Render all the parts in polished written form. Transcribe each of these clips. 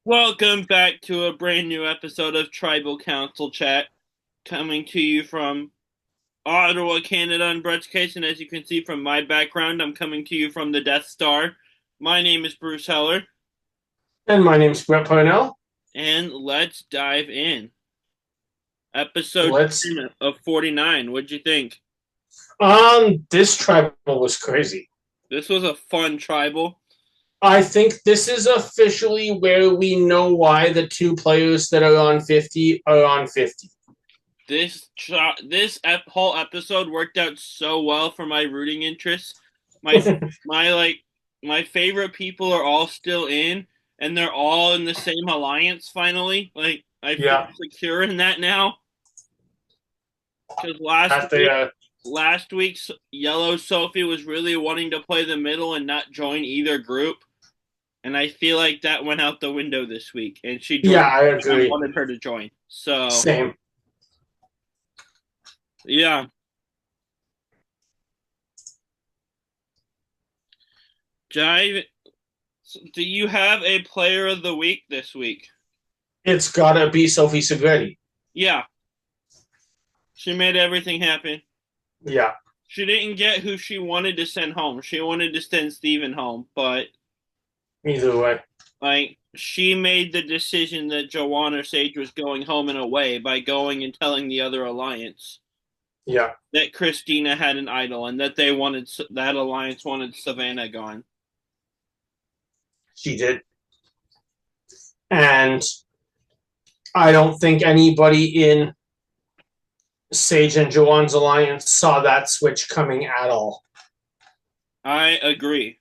Welcome back to a brand new episode of Tribal Council Chat, coming to you from Ottawa, Canada, in Brett's case, and as you can see from my background, I'm coming to you from the Death Star. My name is Bruce Heller, And my name's Brett Parnell. and let's dive in. Episode Let's 10 of 49, what'd you think? This tribal was crazy. This was a fun tribal. I think this is officially where we know why the two players that are on 50 are on 50. Whole episode worked out so well for my rooting interests. My my favorite people are all still in, and they're all in the same alliance. Finally, I feel secure in that now. Because last week's Yellow Sophie was really wanting to play the middle and not join either group, and I feel like that went out the window this week. And she joined. I agree. I wanted her to join. So same. Yeah. Do you have a player of the week this week? It's gotta be Sophie Segretti. Yeah. She made everything happen. Yeah. She didn't get who she wanted to send home. She wanted to send Steven home, but either way. She made the decision that Joanne or Sage was going home in a way by going and telling the other alliance. Yeah. That Christina had an idol and that that alliance wanted Savannah gone. She did. And I don't think anybody in Sage and Joanne's alliance saw that switch coming at all. I agree.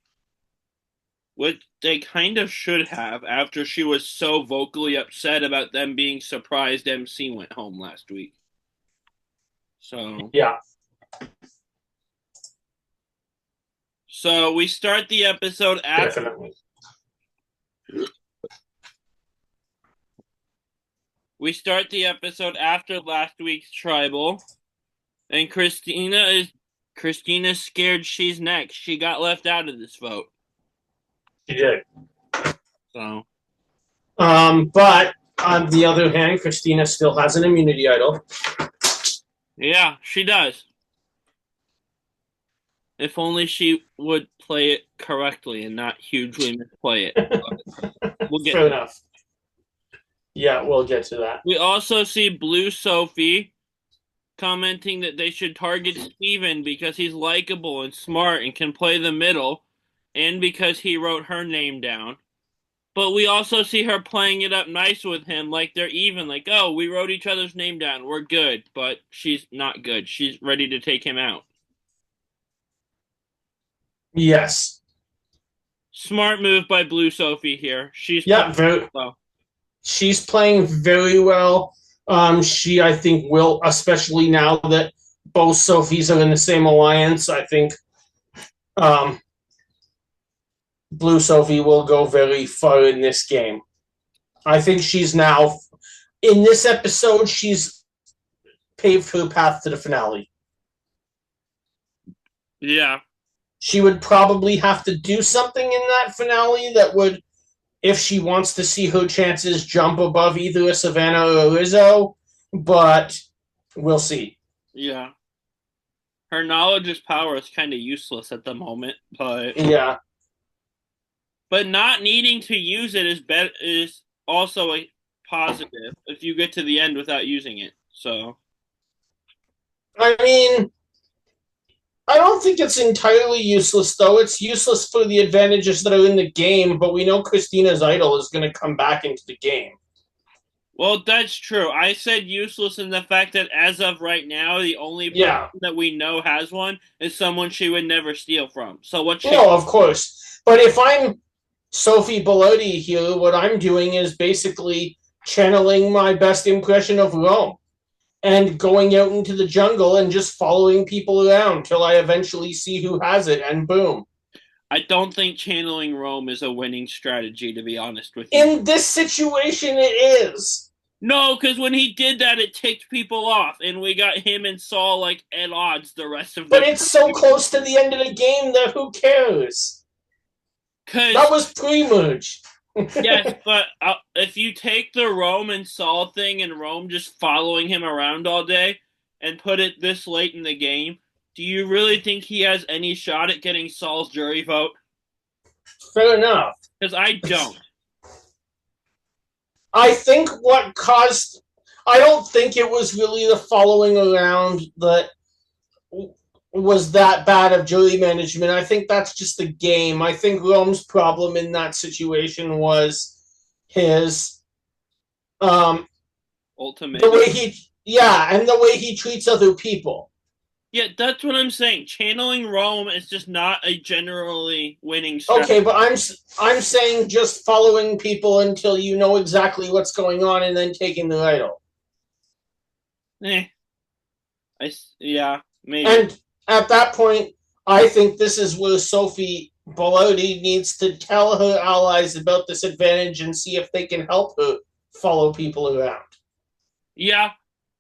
What they kind of should have after she was so vocally upset about them being surprised MC went home last week. So yeah. So we start the episode after. Definitely. We start the episode after last week's tribal, and Christina's scared she's next. She got left out of this vote. She did. So. But on the other hand, Christina still has an immunity idol. Yeah, she does. If only she would play it correctly and not hugely misplay it. We'll get Fair enough. Yeah, we'll get to that. We also see Blue Sophie commenting that they should target Steven because he's likable and smart and can play the middle, and because he wrote her name down. But we also see her playing it up nice with him, like they're even, like, oh, we wrote each other's name down, we're good. But she's not good. She's ready to take him out. Yes. Smart move by Blue Sophie here. She's playing very well. She, I think, will, especially now that both Sophies are in the same alliance, I think Blue Sophie will go very far in this game. I think she's now, in this episode, she's paved her path to the finale. Yeah. She would probably have to do something in that finale that would, if she wants to see her chances jump above either a Savannah or a Rizzo, but we'll see. Yeah. Her knowledge is power is kind of useless at the moment, but yeah. But not needing to use it is also a positive if you get to the end without using it. So, I mean, I don't think it's entirely useless, though. It's useless for the advantages that are in the game, but we know Christina's idol is going to come back into the game. Well, that's true. I said useless in the fact that as of right now, the only person that we know has one is someone she would never steal from. So what? No, of course. But if I'm Sophie Bellotti here, what I'm doing is basically channeling my best impression of Rome and going out into the jungle and just following people around till I eventually see who has it, and boom. I don't think channeling Rome is a winning strategy, to be honest with you. In this situation, it is. No, because when he did that, it ticked people off, and we got him and Saul like at odds the rest of the. But it's so close to the end of the game that who cares? That was pre-merge. Yes, but if you take the Rome and Saul thing and Rome just following him around all day and put it this late in the game, do you really think he has any shot at getting Saul's jury vote? Fair enough. Because I don't. I think what caused. I don't think it was really the following around that was that bad of jury management. I think that's just the game. I think Rome's problem in that situation was his Ultimate. the way he and the way he treats other people. Yeah, that's what I'm saying. Channeling Rome is just not a generally winning strategy. Okay, but I'm saying just following people until you know exactly what's going on and then taking the idol. Eh, yeah, maybe. And at that point, I think this is where Sophie Bellotti needs to tell her allies about this advantage and see if they can help her follow people around. Yeah,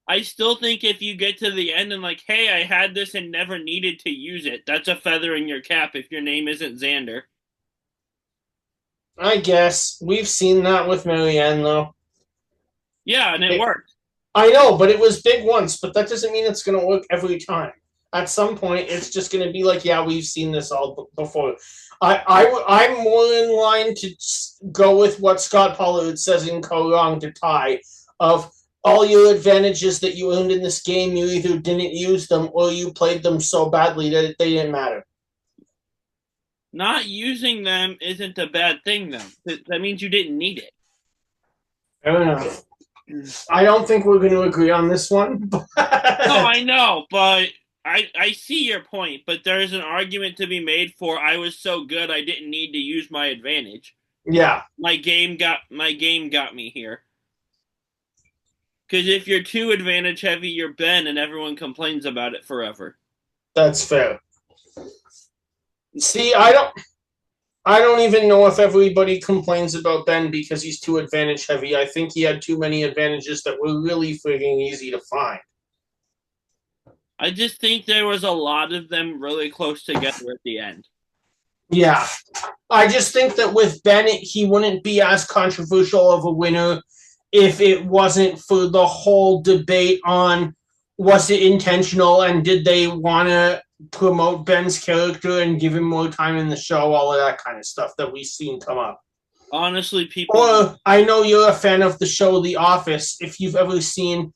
I still think if you get to the end and like, hey, I had this and never needed to use it, that's a feather in your cap if your name isn't Xander. I guess we've seen that with Marianne, though. Yeah, and it worked. I know, but it was big once, but that doesn't mean it's going to work every time. At some point, it's just going to be like, yeah, we've seen this all before. I'm more in line to go with what Scott Pollard says in Korong to tie of all your advantages that you earned in this game, you either didn't use them or you played them so badly that they didn't matter. Not using them isn't a bad thing, though. That means you didn't need it. Fair enough. I don't think we're going to agree on this one. No, I know, but I see your point. But there is an argument to be made for I was so good I didn't need to use my advantage. Yeah, my game got me here. Because if you're too advantage heavy, you're Ben, and everyone complains about it forever. that's fair. See, I don't even know if everybody complains about Ben because he's too advantage heavy. I think he had too many advantages that were really frigging easy to find. I just think there was a lot of them really close together at the end. Yeah. I just think that with Bennett, he wouldn't be as controversial of a winner if it wasn't for the whole debate on was it intentional and did they want to promote Ben's character and give him more time in the show, all of that kind of stuff that we've seen come up. Honestly, people. Or I know you're a fan of the show The Office. If you've ever seen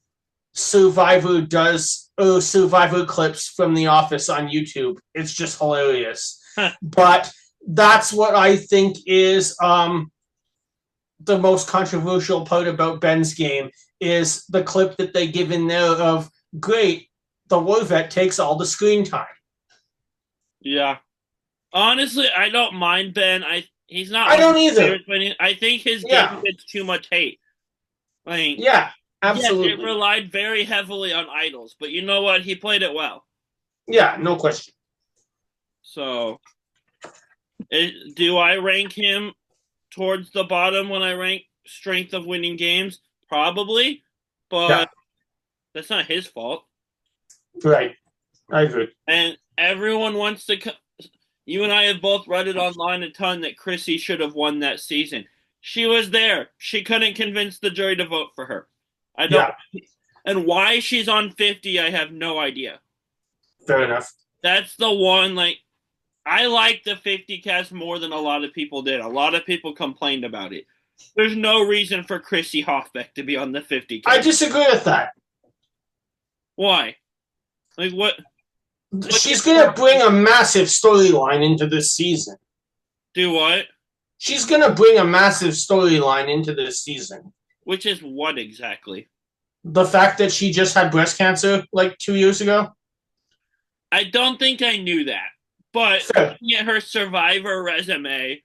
Survivor clips from The Office on YouTube, it's just hilarious. But that's what I think is the most controversial part about Ben's game is the clip that they give in there of, great, the war vet takes all the screen time. Yeah. Honestly, I don't mind Ben. He's not. I don't either. I think his game gets too much hate. Like, yeah, absolutely. Yes, it relied very heavily on idols, but you know what? He played it well. Yeah, no question. So, do I rank him towards the bottom when I rank strength of winning games? Probably, but that's not his fault. Right. I agree. And everyone wants to. You and I have both read it online a ton that Chrissy should have won that season. She was there. She couldn't convince the jury to vote for her. I don't. Yeah. And why she's on 50, I have no idea. Fair enough. That's the one, like, I like the 50 cast more than a lot of people did. A lot of people complained about it. There's no reason for Chrissy Hoffbeck to be on the 50 cast. I disagree with that. Why? Like, what? She's going to bring a massive storyline into this season. Do what? She's going to bring a massive storyline into this season. Which is what exactly? The fact that she just had breast cancer like 2 years ago? I don't think I knew that. But looking at her Survivor resume,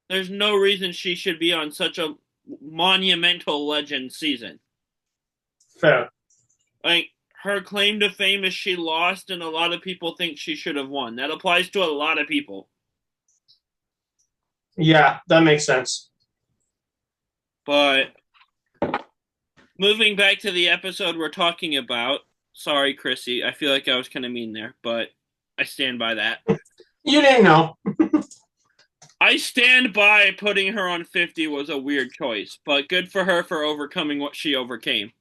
there's no reason she should be on such a monumental legend season. Fair. Like, her claim to fame is she lost, and a lot of people think she should have won. That applies to a lot of people. Yeah, that makes sense. But moving back to the episode we're talking about, sorry, Chrissy, I feel like I was kind of mean there, but I stand by that. You didn't know. I stand by putting her on 50 was a weird choice, but good for her for overcoming what she overcame.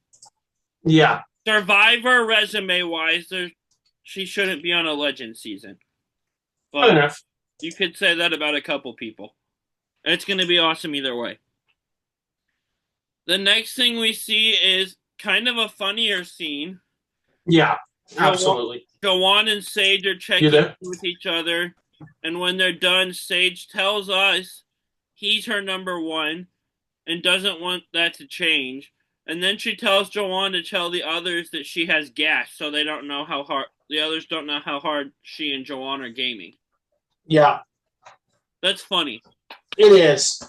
Yeah. Survivor resume wise, she shouldn't be on a legend season. Fair But enough. you could say that about a couple people. It's going to be awesome either way. The next thing we see is kind of a funnier scene. Yeah, absolutely. Jawan and Sage are You checking there? in with each other, and when they're done, Sage tells us he's her number one and doesn't want that to change. And then she tells Jawan to tell the others that she has gas, so they don't know how hard the others don't know how hard she and Jawan are gaming. Yeah, That's funny. it is.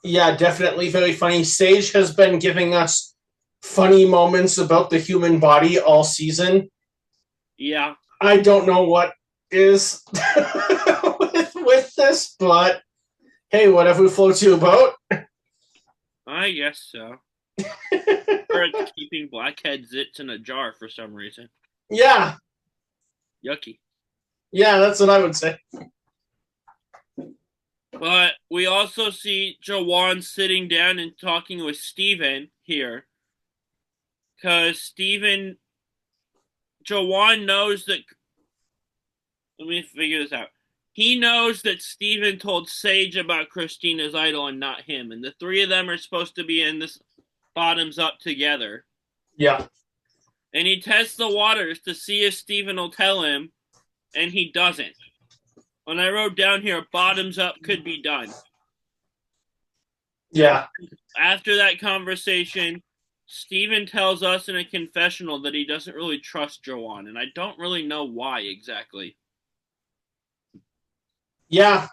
Yeah, definitely very funny. Sage has been giving us funny moments about the human body all season. Yeah. I don't know what is with this, but hey, whatever floats your boat. I guess so. Or it's keeping blackhead zits in a jar for some reason. Yeah. Yucky. Yeah, that's what I would say. But we also see Jawan sitting down and talking with Steven here. Because Jawan knows that. Let me figure this out. He knows that Steven told Sage about Christina's idol and not him. And the three of them are supposed to be in this bottoms up together. Yeah. And he tests the waters to see if Steven will tell him, and he doesn't. When I wrote down here, bottoms up could be done. Yeah. After that conversation, Steven tells us in a confessional that he doesn't really trust Jawan, and I don't really know why exactly. Yeah.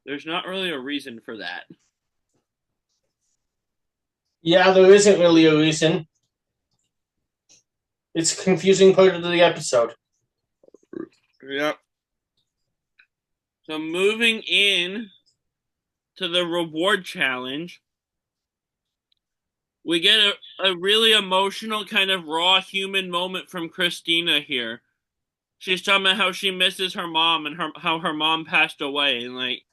There's not really a reason for that. Yeah, there isn't really a reason. It's a confusing part of the episode. Yep. So moving in to the reward challenge, we get a really emotional kind of raw human moment from Christina here. She's talking about how she misses her mom and how her mom passed away, and like,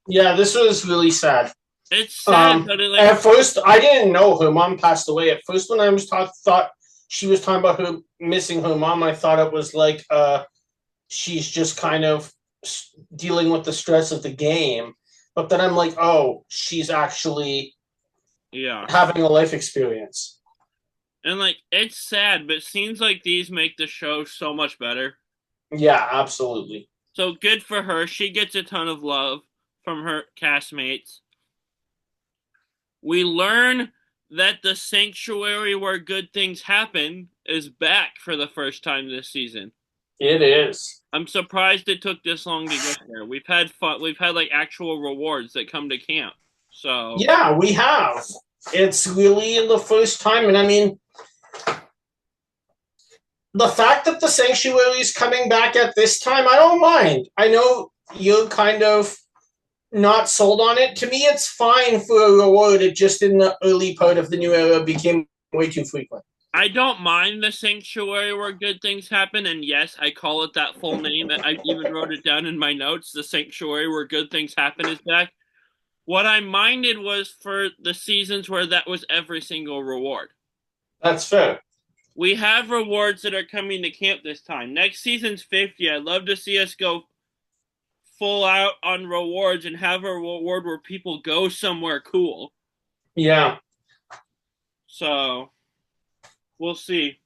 yeah, this was really sad. It's sad, but at first I didn't know her mom passed away. At first, when I was thought she was talking about her missing her mom, I thought it was like she's just kind of dealing with the stress of the game. But then I'm like, oh, she's actually having a life experience. And like, it's sad, but scenes like these make the show so much better. Yeah, absolutely. So good for her. She gets a ton of love from her castmates. We learn that the sanctuary where good things happen is back for the first time this season. It is. I'm surprised it took this long to get there. We've had fun. We've had like actual rewards that come to camp. So yeah, we have. It's really the first time, and I mean, the fact that the sanctuary is coming back at this time, I don't mind. I know you're kind of not sold on it. To me, it's fine for a reward. It just in the early part of the new era became way too frequent. I don't mind the sanctuary where good things happen, and yes, I call it that full name. I even wrote it down in my notes. The sanctuary where good things happen is back. What I minded was for the seasons where that was every single reward. That's fair. We have rewards that are coming to camp this time. Next season's 50. I'd love to see us go full out on rewards and have a reward where people go somewhere cool. Yeah. So, we'll see.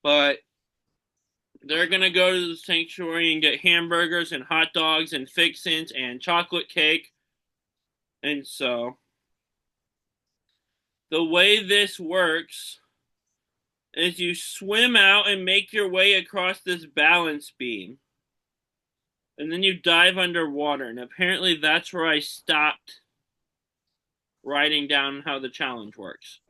But they're going to go to the sanctuary and get hamburgers and hot dogs and fixins and chocolate cake. And so, the way this works is you swim out and make your way across this balance beam. And then you dive underwater. And apparently that's where I stopped writing down how the challenge works.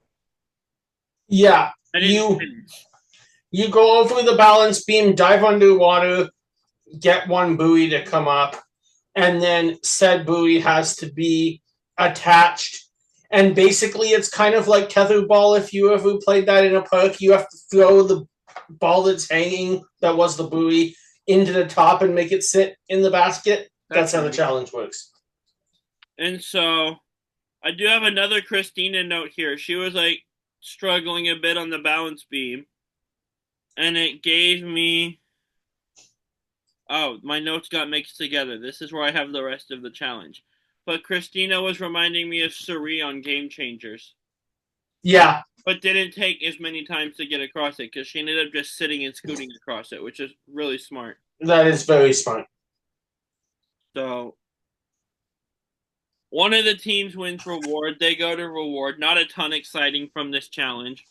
Yeah. You go over the balance beam, dive underwater, get one buoy to come up, and then said buoy has to be attached. And basically, it's kind of like tetherball. If you ever played that in a park, you have to throw the ball that's hanging, that was the buoy, into the top and make it sit in the basket. That's how the challenge works. And so I do have another Christina note here. She was like struggling a bit on the balance beam. And it gave me. Oh, my notes got mixed together. This is where I have the rest of the challenge. But Christina was reminding me of Suri on Game Changers. Yeah. But didn't take as many times to get across it because she ended up just sitting and scooting across it, which is really smart. That is very smart. So, one of the teams wins reward. They go to reward. Not a ton exciting from this challenge.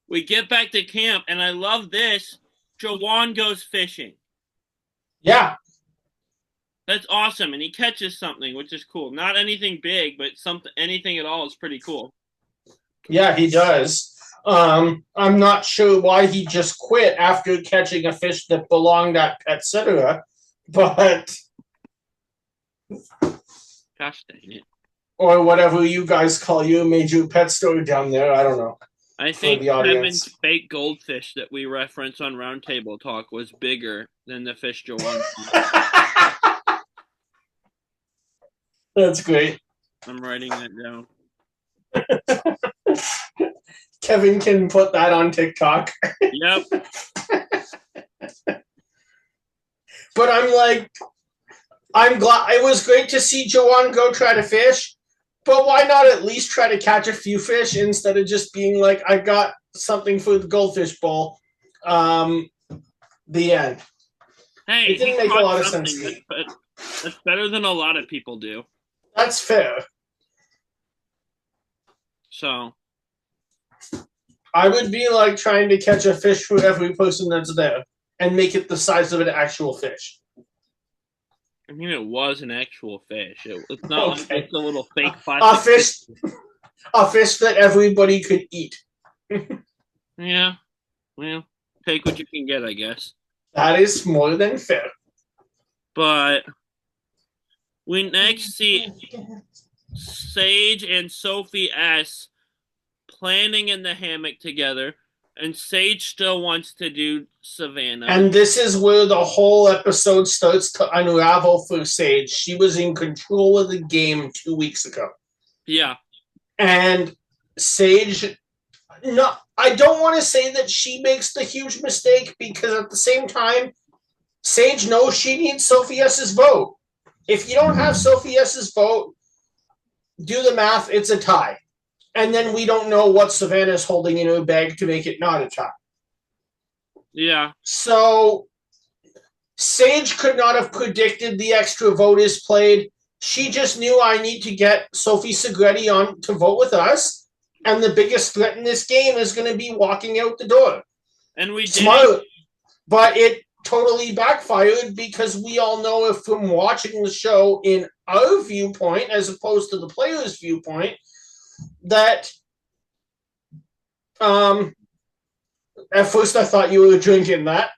We get back to camp, and I love this. Jawan goes fishing. Yeah. That's awesome, and he catches something, which is cool. Not anything big, but anything at all is pretty cool. Yeah, he does. I'm not sure why he just quit after catching a fish that belonged at Etc. But gosh dang it. Or whatever you guys call your major pet store down there. I don't know. I think Kevin's fake goldfish that we reference on Roundtable Talk was bigger than the fish Jawan. That's great. I'm writing that down. Kevin can put that on TikTok. Yep. But I'm glad. It was great to see Jawan go try to fish, but why not at least try to catch a few fish instead of just being like, I got something for the goldfish bowl. The end. Hey, it didn't make a lot of sense. That's better than a lot of people do. That's fair. So I would be like trying to catch a fish for every person that's there and make it the size of an actual fish. I mean, it was an actual fish. It's not like it's a little fake plastic. A fish that everybody could eat. Yeah. Well, take what you can get, I guess. That is more than fair. But we next see Sage and Sophie S planning in the hammock together, and Sage still wants to do Savannah. And this is where the whole episode starts to unravel for Sage. She was in control of the game 2 weeks ago. Yeah. And Sage, no, I don't want to say that she makes the huge mistake because at the same time, Sage knows she needs Sophie S's vote. If you don't have Sophie S's vote, do the math, it's a tie. And then we don't know what Savannah's holding in her bag to make it not a tie. Yeah. So Sage could not have predicted the extra vote is played. She just knew I need to get Sophie Segretti on to vote with us. And the biggest threat in this game is going to be walking out the door. And we did. Smart. But it totally backfired because we all know if from watching the show in our viewpoint as opposed to the player's viewpoint that at first I thought you were drinking that.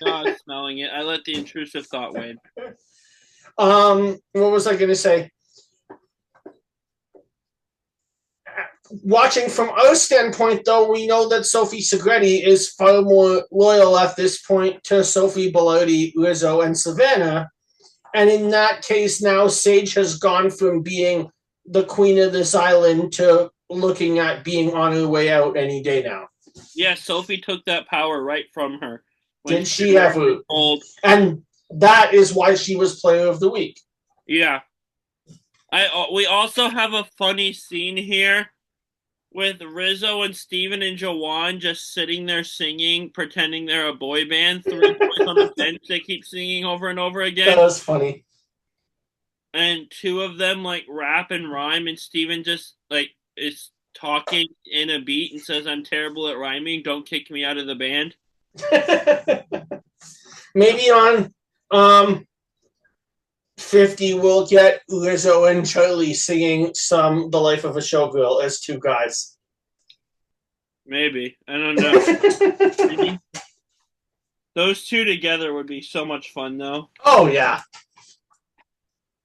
No, I was smelling it. I let the intrusive thought win. What was I going to say? Watching from our standpoint, though, we know that Sophie Segretti is far more loyal at this point to Sophie Bellotti, Rizzo, and Savannah. And in that case, now Sage has gone from being the queen of this island to looking at being on her way out any day now. Yeah, Sophie took that power right from her. Did she ever? And that is why she was player of the week. Yeah. We also have a funny scene here with Rizzo and Steven and Jawan just sitting there singing, pretending they're a boy band. 3 boys on the bench, they keep singing over and over again. That was funny. And 2 of them like rap and rhyme, and Steven just like is talking in a beat and says, "I'm terrible at rhyming. Don't kick me out of the band." Maybe on 50 we'll get Rizzo and Charlie singing The Life of a Showgirl as 2 guys. Maybe. I don't know. Maybe. Those 2 together would be so much fun, though. Oh, yeah.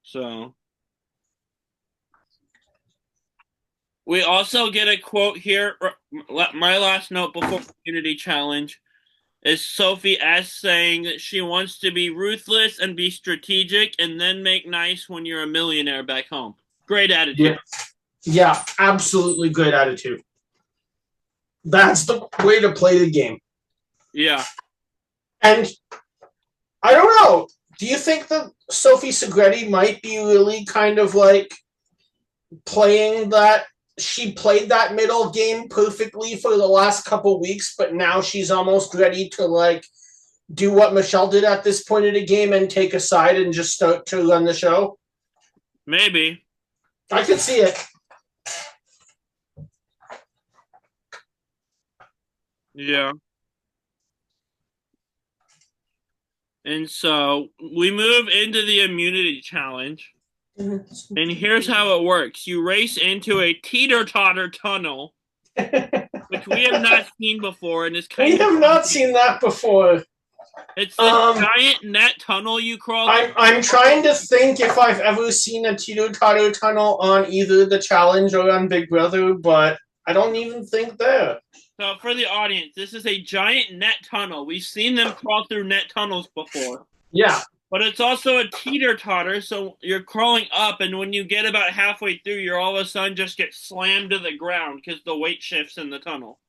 So We also get a quote here. My last note before the Unity Challenge is Sophie S saying that she wants to be ruthless and be strategic and then make nice when you're a millionaire back home. Great attitude. Yeah, absolutely great attitude. That's the way to play the game. Yeah. And I don't know. Do you think that Sophie Segretti might be really kind of like playing that? She played that middle game perfectly for the last couple weeks, but now she's almost ready to like do what Michelle did at this point of the game and take a side and just start to run the show. Maybe. I could see it. Yeah. And so we move into the immunity challenge. And here's how it works. You race into a teeter-totter tunnel, which we have not seen before, and is kind of... We have not seen that before. It's a giant net tunnel you crawl through. I'm trying to think if I've ever seen a teeter-totter tunnel on either the challenge or on Big Brother, but I don't even think there. So for the audience, this is a giant net tunnel. We've seen them crawl through net tunnels before. Yeah. But it's also a teeter-totter, so you're crawling up, and when you get about halfway through, you're all of a sudden just get slammed to the ground because the weight shifts in the tunnel.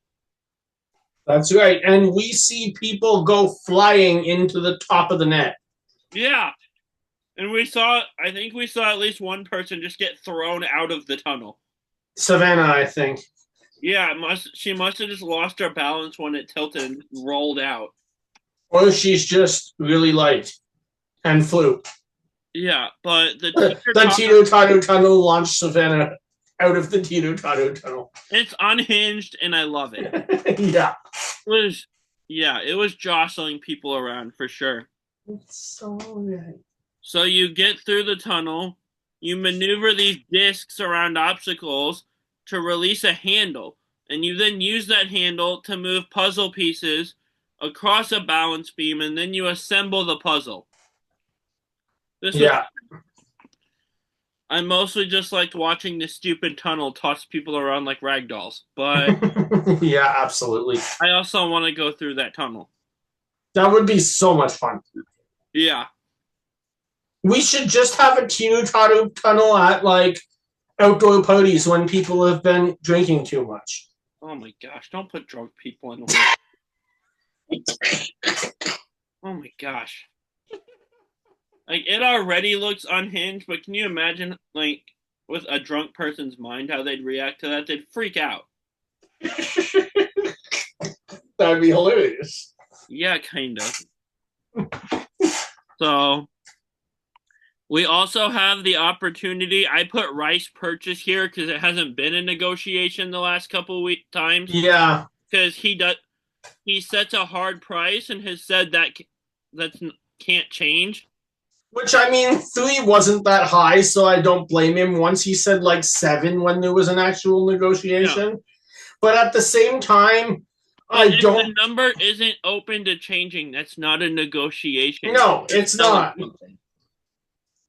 That's right. And we see people go flying into the top of the net. Yeah. And I think we saw at least one person just get thrown out of the tunnel. Savannah, I think. Yeah, she must have just lost her balance when it tilted and rolled out. Or she's just really light and flew. Yeah, but the teeter-totter tunnel launched Savannah out of the teeter-totter tunnel. It's unhinged, and I love it. Yeah. It was jostling people around for sure. It's so right. So you get through the tunnel, you maneuver these discs around obstacles to release a handle, and you then use that handle to move puzzle pieces across a balance beam, and then you assemble the puzzle. I mostly just liked watching this stupid tunnel toss people around like ragdolls, but yeah, absolutely. I also want to go through that tunnel. That would be so much fun. Yeah. We should just have a teeter-totter tunnel at like outdoor parties when people have been drinking too much. Oh my gosh, don't put drunk people in. Oh my gosh. Like, it already looks unhinged, but can you imagine, like, with a drunk person's mind, how they'd react to that? They'd freak out. That'd be hilarious. Yeah, kind of. So, we also have the opportunity. I put Rice Purchase here because it hasn't been a negotiation the last couple of times. Yeah. Because he sets a hard price and has said that can't change. Which, I mean, 3 wasn't that high, so I don't blame him. Once he said like 7 when there was an actual negotiation. Yeah. But at the same time, the number isn't open to changing. That's not a negotiation. No, it's not.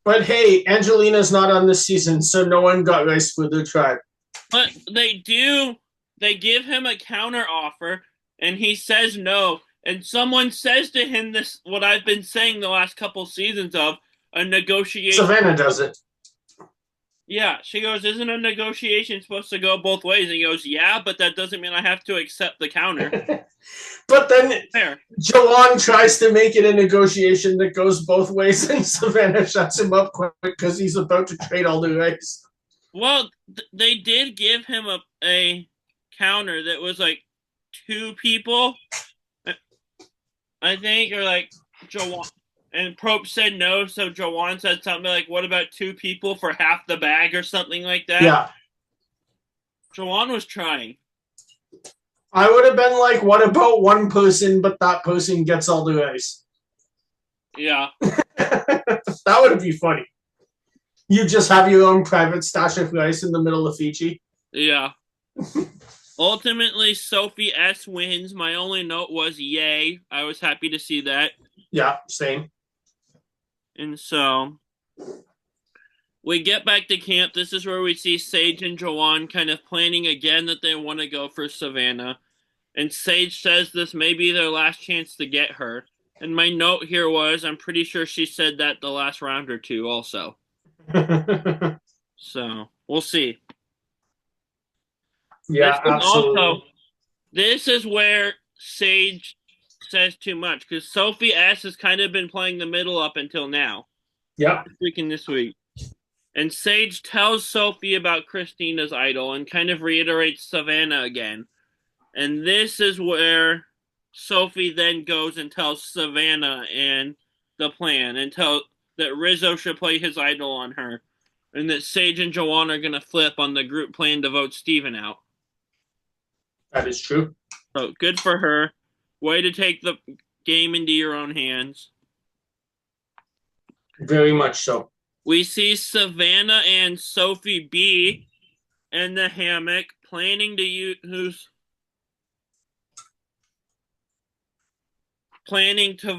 But hey, Angelina's not on this season, so no one got Rice for their tribe. But they give him a counter offer, and he says no. And someone says to him this, what I've been saying the last couple seasons of, a negotiation. Savannah does it. Yeah, she goes, isn't a negotiation supposed to go both ways? And he goes, yeah, but that doesn't mean I have to accept the counter. But then Joanne tries to make it a negotiation that goes both ways, and Savannah shuts him up quick because he's about to trade all the rights. Well, they did give him a counter that was like 2 people, I think, or like Joanne. And Probe said no, so Joanne said something like, what about 2 people for half the bag or something like that? Yeah. Joanne was trying. I would have been like, what about 1 person, but that person gets all the rice? Yeah. That would be funny. You just have your own private stash of rice in the middle of Fiji. Yeah. Ultimately, Sophie S wins. My only note was yay. I was happy to see that. Yeah, same. And so We get back to camp. This is where we see Sage and Joanne kind of planning again that they want to go for Savannah. And Sage says this may be their last chance to get her. And my note here was, I'm pretty sure she said that the last round or two also. So, we'll see. Yeah, absolutely. This is where Sage says too much, because Sophie S has kind of been playing the middle up until now. Yeah. This week. And Sage tells Sophie about Christina's idol and kind of reiterates Savannah again. And this is where Sophie then goes and tells Savannah and the plan and that Rizzo should play his idol on her. And that Sage and Joanne are going to flip on the group plan to vote Steven out. That is true. So good for her. Way to take the game into your own hands. Very much so. We see Savannah and Sophie B in the hammock planning to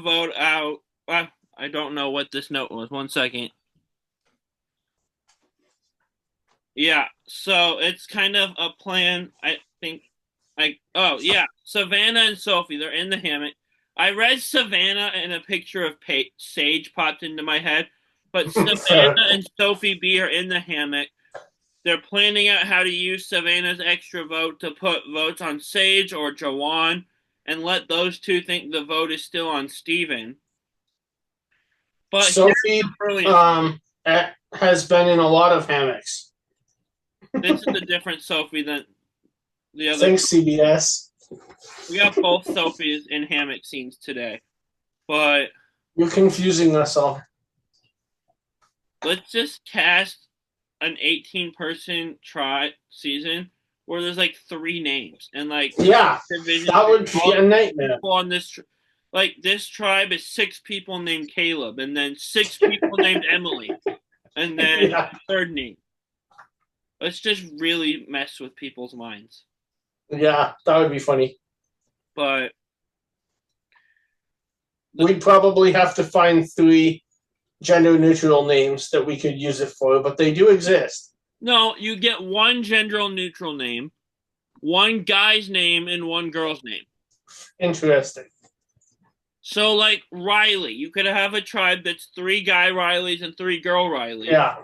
vote out. I don't know what this note was. 1 second. Yeah, so it's kind of a plan. I think. Savannah and Sophie, they're in the hammock. I read Savannah and a picture of Sage popped into my head, but Savannah and Sophie B are in the hammock. They're planning out how to use Savannah's extra vote to put votes on Sage or Joanne and let those two think the vote is still on Steven. But Sophie has been in a lot of hammocks. This is a different Sophie than the other. Thanks, CBS. We got both Sophies in hammock scenes today. But you're confusing us all. Let's just cast an 18-person season where there's like 3 names and like that would be a nightmare. On this, this tribe is 6 people named Caleb, and then 6 people named Emily, and then a third name. Let's just really mess with people's minds. Yeah, that would be funny. But we'd probably have to find 3 gender-neutral names that we could use it for, but they do exist. No, you get 1 gender-neutral name, 1 guy's name, and 1 girl's name. Interesting. So, like Riley, you could have a tribe that's 3 guy Rileys and 3 girl Rileys. Yeah.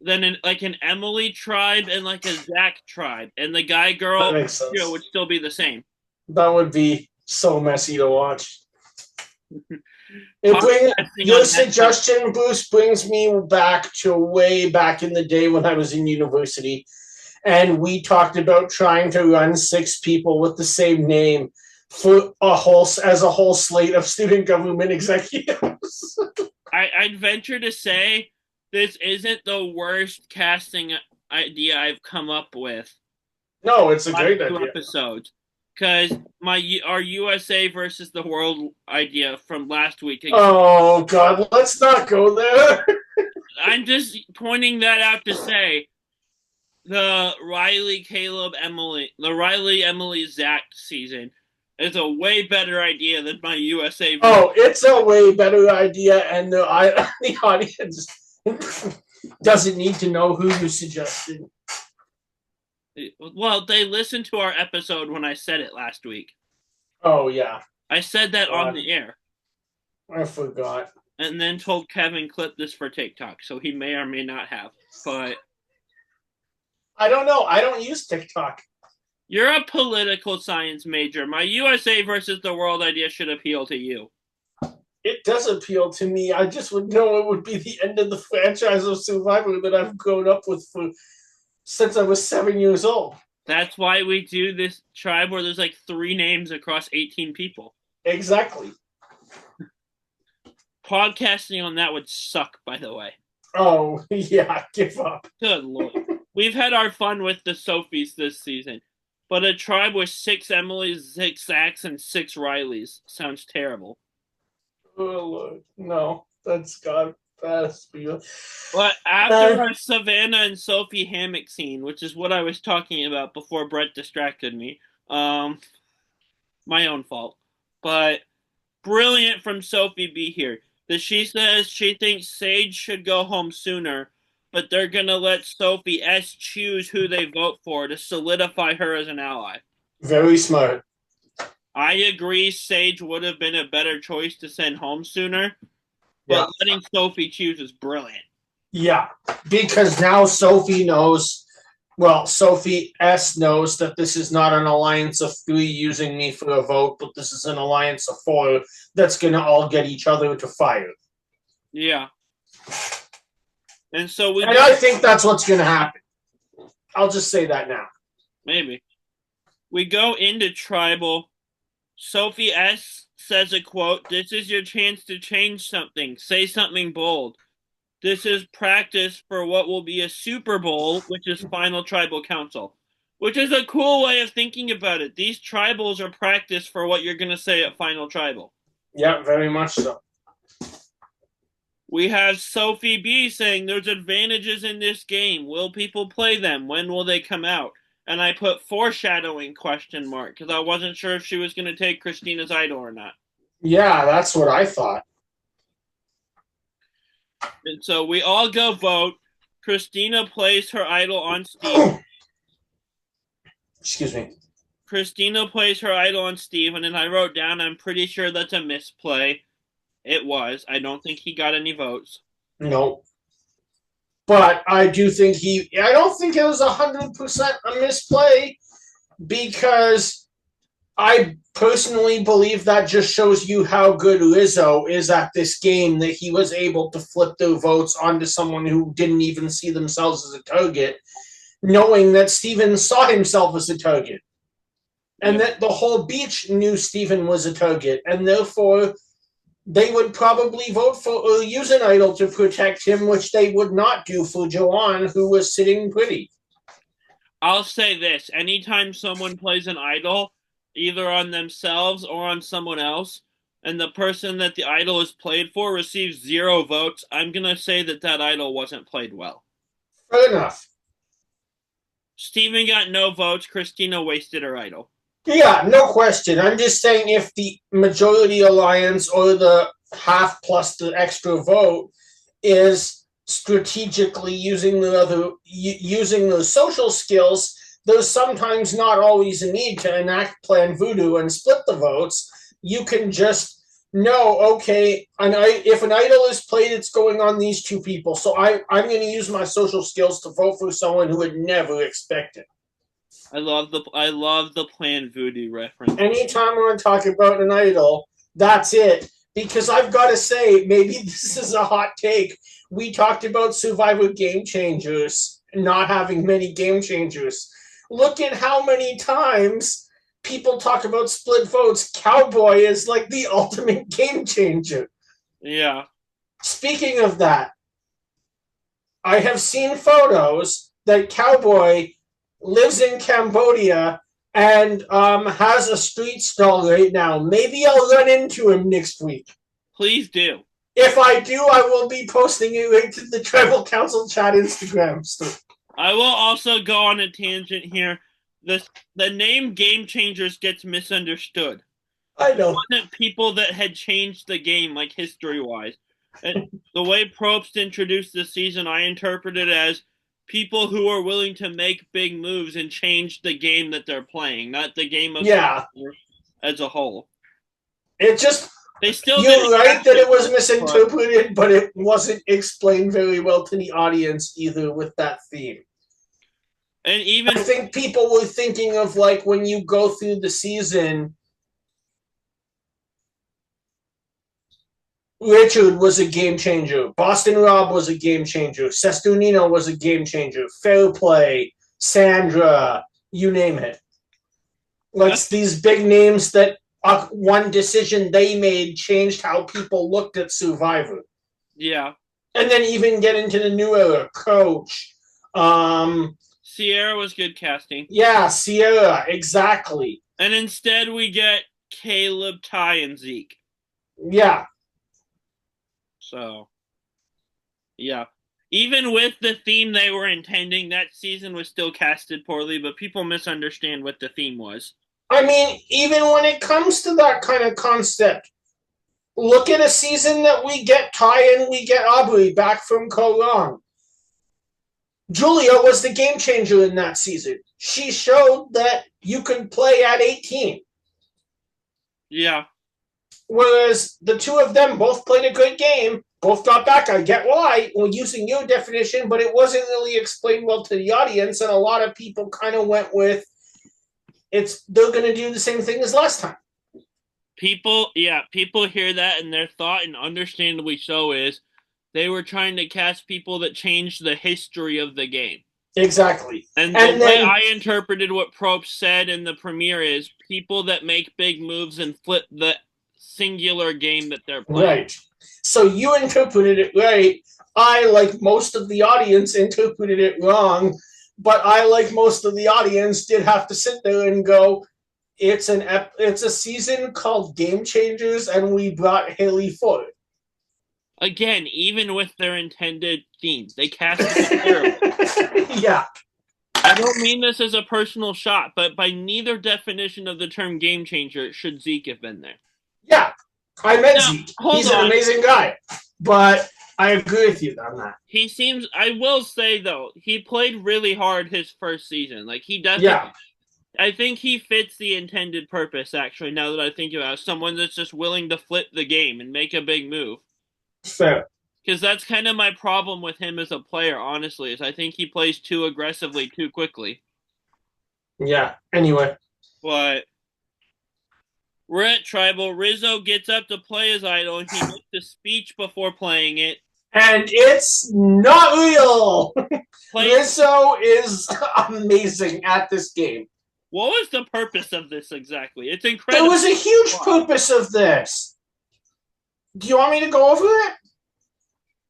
Then an Emily tribe and like a Zach tribe, and the guy-girl would still be the same. That would be so messy to watch. Your suggestion, Bruce, brings me back to way back in the day when I was in university, and we talked about trying to run 6 people with the same name for a whole slate of student government executives. I'd venture to say this isn't the worst casting idea I've come up with. No, it's a great idea. Episodes. Because our USA versus the world idea from last week. Oh, God, let's not go there. I'm just pointing that out to say the Riley, Emily, Zach season is a way better idea than my USA version. Oh, it's a way better idea, and the audience doesn't need to know who you suggested. Well, they listened to our episode when I said it last week. Oh, yeah. I said that on the air. I forgot. And then told Kevin clip this for TikTok, so he may or may not have. But I don't know. I don't use TikTok. You're a political science major. My USA versus the world idea should appeal to you. It does appeal to me. I just would know it would be the end of the franchise of Survivor that I've grown up with since I was 7 years old. That's why we do this tribe where there's like 3 names across 18 people. Exactly. Podcasting on that would suck, by the way. Oh, yeah, give up. Good Lord. We've had our fun with the Sophies this season, but a tribe with 6 Emilys, 6 Zachs, and 6 Rileys sounds terrible. Oh, Lord. No, that's God. But after our Savannah and Sophie hammock scene, which is what I was talking about before Brett distracted me, my own fault, but brilliant from Sophie B here, that she says she thinks Sage should go home sooner, but they're going to let Sophie S choose who they vote for to solidify her as an ally. Very smart. I agree Sage would have been a better choice to send home sooner, but Yeah. letting Sophie choose is brilliant. Yeah, because now Sophie knows, well, Sophie S knows that this is not an alliance of 3 using me for a vote, but this is an alliance of 4 that's going to all get each other to fire. Yeah. And so I think that's what's going to happen. I'll just say that now. Maybe. We go into tribal. Sophie S says a quote, "This is your chance to change something. Say something bold. This is practice for what will be a Super Bowl, which is final tribal council." Which is a cool way of thinking about it. These tribals are practice for what you're going to say at final tribal. Yeah, very much so. We have Sophie B saying there's advantages in this game. Will people play them? When will they come out? And I put foreshadowing question mark because I wasn't sure if she was going to take Christina's idol or not. Yeah, that's what I thought. And so we all go vote. Christina plays her idol on Steve. Excuse me. Christina plays her idol on Steve, and then I wrote down, I'm pretty sure that's a misplay. It was. I don't think he got any votes. No. But I do think I don't think it was 100% a misplay because I personally believe that just shows you how good Lizzo is at this game, that he was able to flip their votes onto someone who didn't even see themselves as a target, knowing that Steven saw himself as a target. And that the whole beach knew Steven was a target, and therefore they would probably vote for or use an idol to protect him, which they would not do for Joanne, who was sitting pretty. I'll say this. Anytime someone plays an idol, either on themselves or on someone else, and the person that the idol is played for receives 0 votes, I'm going to say that that idol wasn't played well. Fair enough. Steven got no votes. Christina wasted her idol. Yeah, no question. I'm just saying if the majority alliance or the half plus the extra vote is strategically using the social skills, there's sometimes not always a need to enact Plan Voodoo and split the votes. You can just know, okay, if an idol is played, it's going on these 2 people. So I'm going to use my social skills to vote for someone who would never expect it. I love the Plan Voodoo reference. Anytime we're talking about an idol, that's it. Because I've got to say, maybe this is a hot take. We talked about Survivor Game Changers not having many game changers. Look at how many times people talk about split votes. Cowboy is like the ultimate game changer. Yeah. Speaking of that, I have seen photos that Cowboy lives in Cambodia and has a street stall right now. Maybe I'll run into him next week. Please do. If I do, I will be posting it right to the Tribal Council chat Instagram. I will also go on a tangent here. The name Game Changers gets misunderstood. I know. It wasn't people that had changed the game, like history-wise. And the way Probst introduced the season, I interpret it as people who are willing to make big moves and change the game that they're playing, not the game of as a whole. It just... You're right that it was misinterpreted, but it wasn't explained very well to the audience either with that theme. And even I think people were thinking of like when you go through the season, Richard was a game changer. Boston Rob was a game changer. Sesternino was a game changer. Fair Play, Sandra, you name it. Like these big names that one decision they made changed how people looked at Survivor. Yeah. And then even get into the new era, Coach. Sierra was good casting. Yeah, Sierra, exactly. And instead we get Caleb, Ty, and Zeke. Yeah. So, yeah. Even with the theme they were intending, that season was still casted poorly, but people misunderstand what the theme was. I mean, even when it comes to that kind of concept, look at a season that we get Ty and we get Aubrey back from Cagayan. Julia was the game changer in that season. She showed that you can play at 18. Yeah. Whereas the two of them both played a good game, both got back. I get why, well, using your definition, but it wasn't really explained well to the audience, and a lot of people kind of went with they're going to do the same thing as last time. People hear that, and their thought, and understandably so, is they were trying to cast people that changed the history of the game. Exactly. And the way I interpreted what Probst said in the premiere is people that make big moves and flip the singular game that they're playing. Right. So you interpreted it right. I, like most of the audience, interpreted it wrong. But I, like most of the audience, did have to sit there and go, it's a season called Game Changers, and we brought Haley forward. Again, even with their intended themes, they cast it terribly. Yeah. I don't mean this as a personal shot, but by neither definition of the term game changer should Zeke have been there. Yeah, I met Zeke. He's an amazing guy. But I agree with you on that. He seems, I will say though, he played really hard his first season. Like he definitely, yeah. I think he fits the intended purpose, actually, now that I think about it. Someone that's just willing to flip the game and make a big move. Fair. Because that's kind of my problem with him as a player, honestly, is I think he plays too aggressively, too quickly. Yeah, anyway. But we're at Tribal. Rizzo gets up to play his idol, and he makes a speech before playing it. And it's not real! Rizzo is amazing at this game. What was the purpose of this exactly? It's incredible. There was a huge purpose of this. Do you want me to go over it?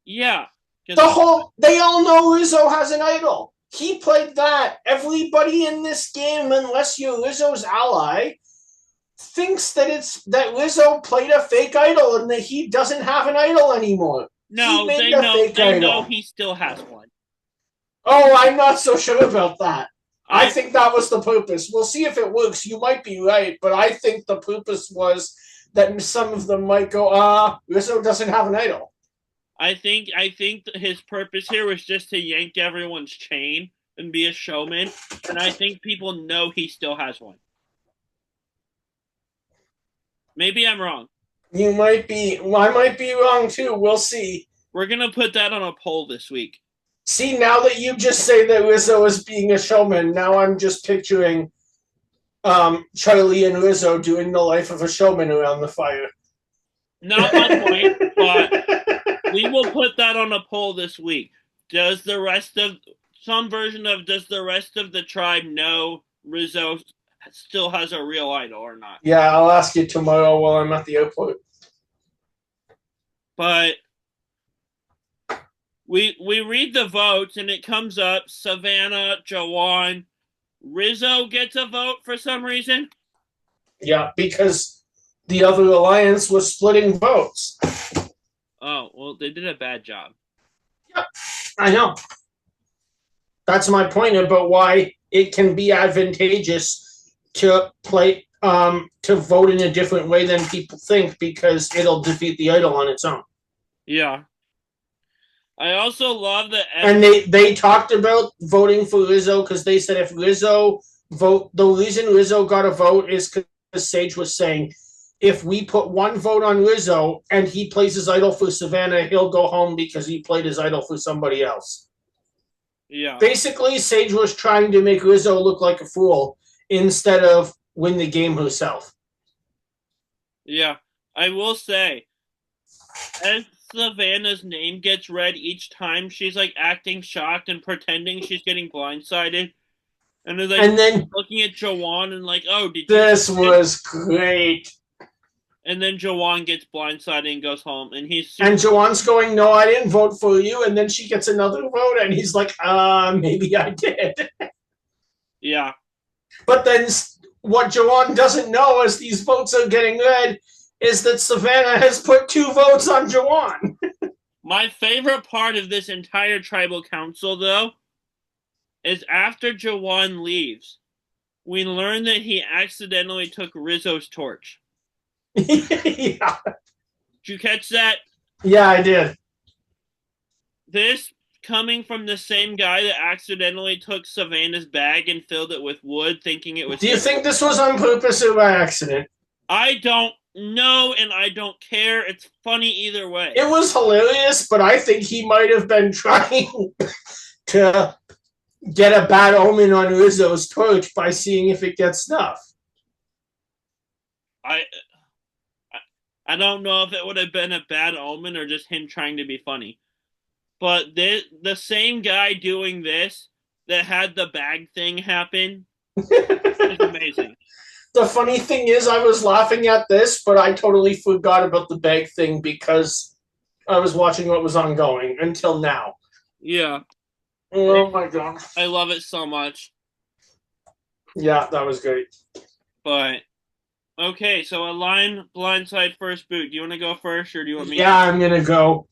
Yeah. They all know Rizzo has an idol. He played that. Everybody in this game, unless you're Rizzo's ally, thinks that Rizzo played a fake idol and that he doesn't have an idol anymore. No, they know he still has one. Oh, I'm not so sure about that. I think that was the purpose. We'll see if it works. You might be right, but I think the purpose was that some of them might go, Rizzo doesn't have an idol. I think his purpose here was just to yank everyone's chain and be a showman, and I think people know he still has one. Maybe I'm wrong. You might be. Well, I might be wrong too. We'll see. We're gonna put that on a poll this week. See, now that you just say that Rizzo is being a showman, now I'm just picturing Charlie and Rizzo doing the life of a showman around the fire. Not my point, but we will put that on a poll this week. Does the rest of the tribe know Rizzo still has a real idol or not? Yeah, I'll ask you tomorrow while I'm at the airport. But we read the votes, and it comes up Savannah, Jawan, Rizzo gets a vote for some reason. Yeah, because the other alliance was splitting votes. Oh, well, they did a bad job. Yeah, I know. That's my point about why it can be advantageous to play to vote in a different way than people think, because it'll defeat the idol on its own. Yeah. I also love that... And they talked about voting for Rizzo because they said if Rizzo the reason Rizzo got a vote is because Sage was saying, if we put one vote on Rizzo and he plays his idol for Savannah, he'll go home because he played his idol for somebody else. Yeah. Basically, Sage was trying to make Rizzo look like a fool instead of win the game herself. Yeah. I will say, as Savannah's name gets read each time, she's like acting shocked and pretending she's getting blindsided. And then looking at Jawan and like, oh, did you... This was great. And then Jawan gets blindsided and goes home, and he's... And Jawan's going, no, I didn't vote for you, and then she gets another vote, and he's like, maybe I did. Yeah. But then what Jawan doesn't know as these votes are getting read is that Savannah has put 2 votes on Jawan. My favorite part of this entire tribal council, though, is after Jawan leaves, we learn that he accidentally took Rizzo's torch. Yeah. Did you catch that? Yeah, I did. This coming from the same guy that accidentally took Savannah's bag and filled it with wood, thinking it was Do you him. think this was on purpose or by accident? I don't know, and I don't care. It's funny either way. It was hilarious, but I think he might have been trying to get a bad omen on Rizzo's torch by seeing if it gets snuffed. I I don't know if it would have been a bad omen or just him trying to be funny. But the same guy doing this that had the bag thing happen is amazing. The funny thing is, I was laughing at this, but I totally forgot about the bag thing because I was watching what was ongoing until now. Yeah. Oh my god. I love it so much. Yeah, that was great. But okay, so a line blindside first boot. Do you want to go first or do you want me Yeah, I'm gonna go.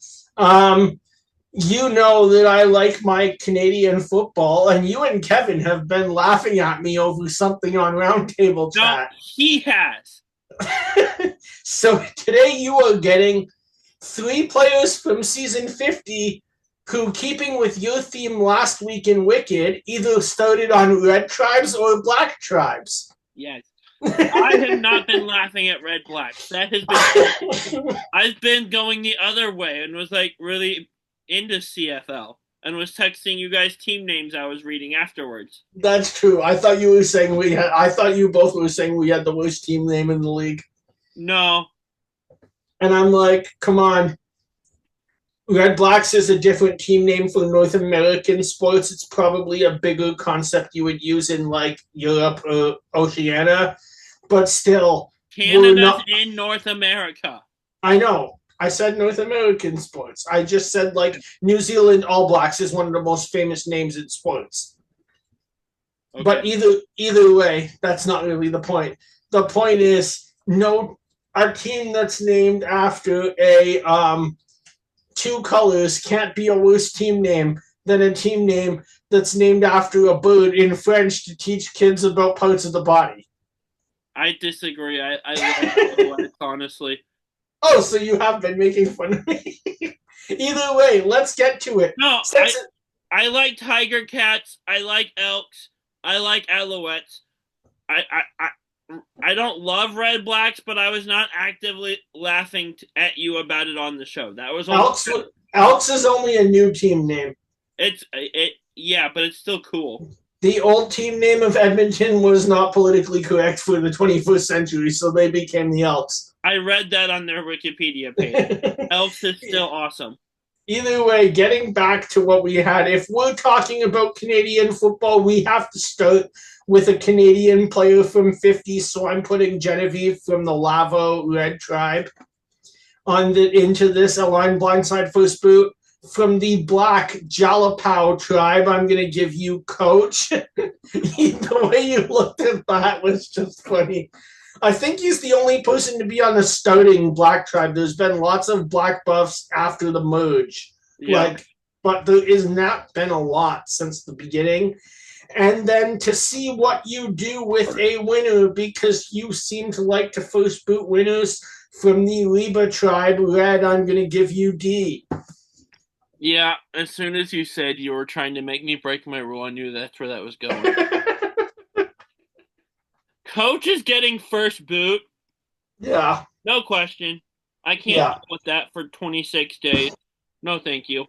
You know that I like my Canadian football, and you and Kevin have been laughing at me over something on Roundtable No, Chat. he has. So today you are getting 3 players from season 50 who, keeping with your theme last week in Wicked, either started on red tribes or black tribes. Yes. I have not been laughing at red blacks. That has been I've been going the other way and was like really into CFL and was texting you guys team names I was reading afterwards. That's true. I thought you were saying we had. I thought you both were saying we had the worst team name in the league. No. And I'm like, come on. Red Blacks is a different team name for North American sports. It's probably a bigger concept you would use in like Europe or Oceania, but still, Canada's in North America. I know. I said North American sports. I just said like New Zealand All Blacks is one of the most famous names in sports. Okay. But either way, that's not really the point. The point is, no, a team that's named after a 2 colors can't be a worse team name than a team name that's named after a bird in French to teach kids about parts of the body. I disagree. I love it, honestly. Oh, so you have been making fun of me. Either way, let's get to it. No, I like tiger cats. I like elks. I like alouettes. I don't love red blacks, but I was not actively laughing at you about it on the show. That was Elks is only a new team name. Yeah, but it's still cool. The old team name of Edmonton was not politically correct for the 21st century, so they became the Elks. I read that on their Wikipedia page. Elks is still awesome. Either way, getting back to what we had, if we're talking about Canadian football, we have to start with a Canadian player from 50, so I'm putting Genevieve from the Lavo Red Tribe into this Align Blindside first boot. From the Black Jalapao tribe, I'm going to give you Coach. The way you looked at that was just funny. I think he's the only person to be on the starting Black tribe. There's been lots of Black buffs after the merge. Yeah. But there has not been a lot since the beginning. And then to see what you do with a winner, because you seem to like to first boot winners from the Liba tribe, Red, I'm going to give you D. Yeah, as soon as you said you were trying to make me break my rule, I knew that's where that was going. Coach is getting first boot. Yeah. No question. I can't deal with that for 26 days. No, thank you.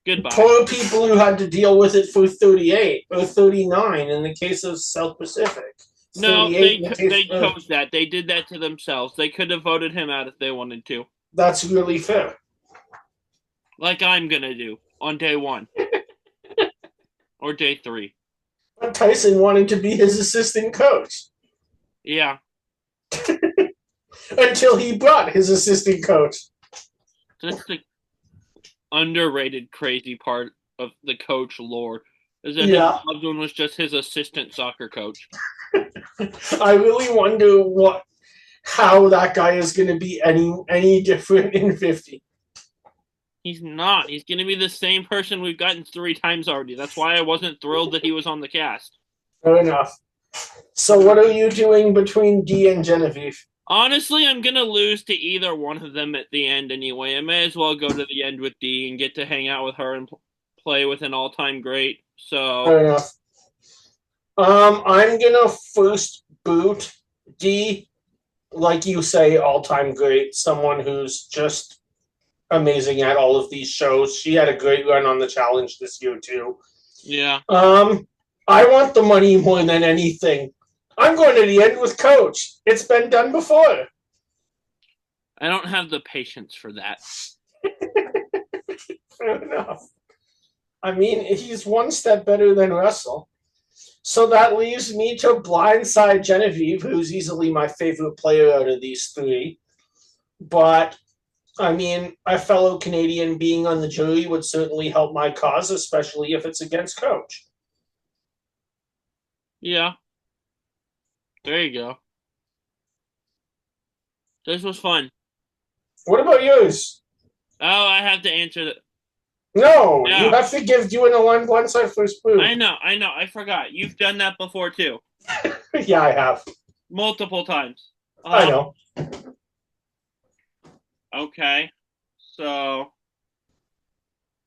Goodbye. Poor people who had to deal with it for 38 or 39 in the case of South Pacific. No, they chose that. They did that to themselves. They could have voted him out if they wanted to. That's really fair. Like I'm going to do on day 1. Or day 3. But Tyson wanted to be his assistant coach. Yeah. Until he brought his assistant coach. That's the underrated crazy part of the coach lore. Is that his loved one was just his assistant soccer coach. I really wonder how that guy is going to be any different in 50. He's not. He's going to be the same person we've gotten 3 times already. That's why I wasn't thrilled that he was on the cast. Fair enough. So what are you doing between D and Genevieve? Honestly, I'm going to lose to either one of them at the end anyway. I may as well go to the end with D and get to hang out with her and play with an all-time great. So Fair enough. I'm gonna first boot D, like you say, all-time great, someone who's just amazing at all of these shows. She had a great run on the challenge this year too. yeah, I want the money more than anything. I'm going to the end with Coach. It's been done before. I don't have the patience for that. Fair enough. I mean, he's one step better than Russell. So that leaves me to blindside Genevieve, who's easily my favorite player out of these three. But, I mean, a fellow Canadian being on the jury would certainly help my cause, especially if it's against Coach. Yeah, there you go. This was fun. What about yours? Oh, I have to answer that. No, Yeah. you have to give you an aligned blindside first boot. I know. I forgot. You've done that before too. Yeah, I have. Multiple times. I know. Okay. So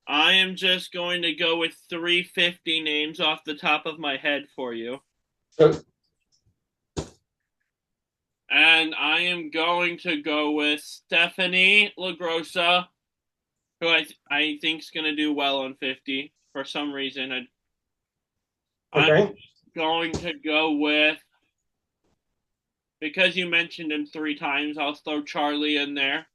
I am just going to go with 350 names off the top of my head for you. Sure. And I am going to go with Stephanie LaGrossa, who I think is going to do well on 50 for some reason. Okay. I'm going to go with, because you mentioned him 3 times, I'll throw Charlie in there.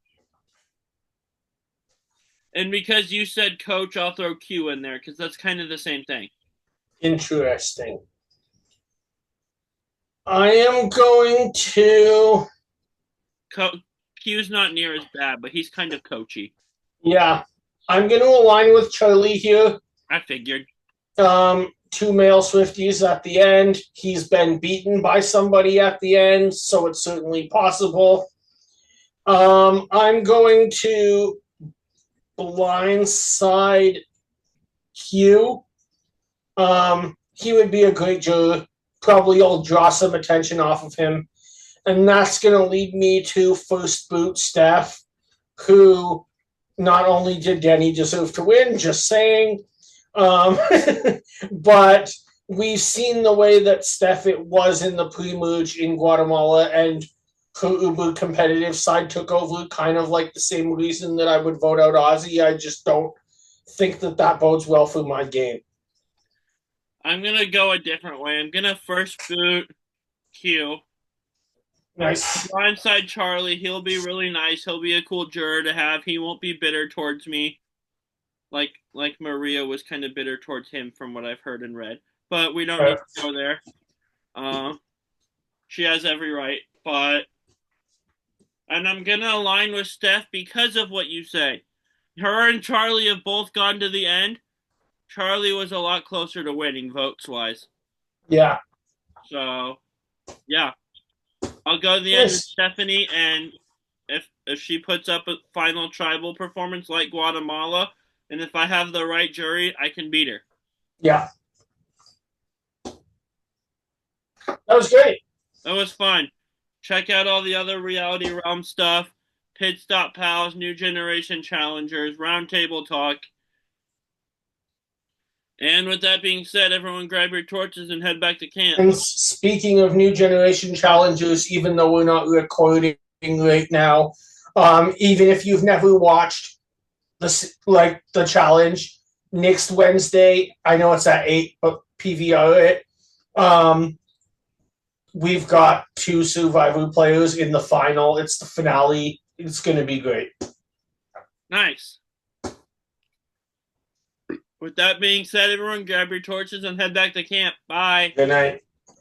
And because you said Coach, I'll throw Q in there, because that's kind of the same thing. Interesting. I am going to... Q's not near as bad, but he's kind of coachy. Yeah. I'm going to align with Charlie here. I figured. 2 male Swifties at the end. He's been beaten by somebody at the end, so it's certainly possible. I'm going to blindside Q. He would be a great juror. Probably will draw some attention off of him. And that's going to lead me to first boot Steph, who not only did Denny deserve to win, just saying, but we've seen the way that Steph it was in the pre-merge in Guatemala, and her uber competitive side took over, kind of like the same reason that I would vote out Ozzy. I just don't think that bodes well for my game. I'm going to go a different way. I'm going to first boot Q. Nice. Blindside Charlie. He'll be really nice. He'll be a cool juror to have. He won't be bitter towards me. Like Maria was kind of bitter towards him from what I've heard and read. But we don't need to go there. She has every right. And I'm going to align with Steph because of what you say. Her and Charlie have both gone to the end. Charlie was a lot closer to winning votes-wise. Yeah. So, yeah. I'll go to the end with Stephanie, and if she puts up a final tribal performance like Guatemala, and if I have the right jury, I can beat her. Yeah. That was great. That was fun. Check out all the other Reality Realm stuff. Pit Stop Pals, New Generation Challengers, Roundtable Talk. And with that being said, everyone grab your torches and head back to camp. And speaking of New Generation Challengers, even though we're not recording right now, even if you've never watched the challenge, next Wednesday, I know it's at 8, but PVR it. We've got 2 Survivor players in the final. It's the finale. It's going to be great. Nice. With that being said, everyone grab your torches and head back to camp. Bye. Good night.